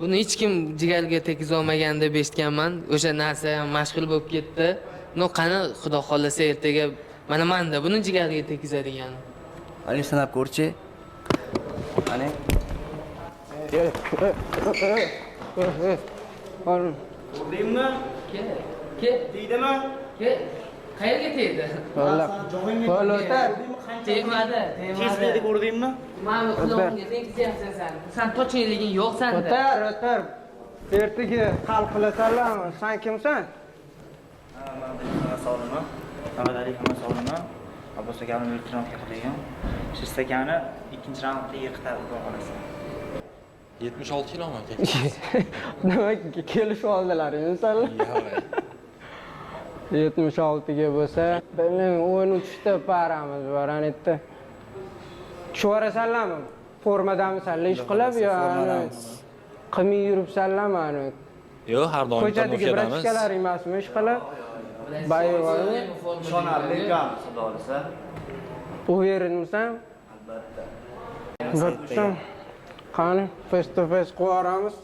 Buni hech kim jigarga tekiza olmagan deb eshitganman. O'sha narsa ham mashg'ul bo'lib ketdi. No qani xudo xolasa ertaga mana menda buni jigarga tekizadigan. Ani sanab ko'rchi. Ani. Ko'rdingmi? Ke. Deydimi? Ke. Qayerga tegdi? Qo'l o'tar. Tegmadi. Kesmedi ko'rdingmi? Mana quloqqa tekizyapsan sen. Sen tochingliging yo'q senda. O'tar. Ertaga hal qilasanlarmi? Sen kimsan? Men sog'liman. Navbatdagi hamma sog'liman. Abbos akamni o'ltirib qilgan. Siz akani ikkinchi raundda yiqitib qolasan. 76 kilomi aka? Nima kelishib oldilar insonlar? 76 ga bo'lsa, men 13 ta paramiz bor anitda. Tushvarasanlarmi? Formadamisanlar ish qilib yo qilmay yuribsanlarmi? Yo'q, har doim Ko'chadagi brachkalar emasmi ish qilib? Bayvoymi? Ishonarli ekan, xudo olsa. Uverinmisan? Albatta. Qani, face to face qo'yaramiz.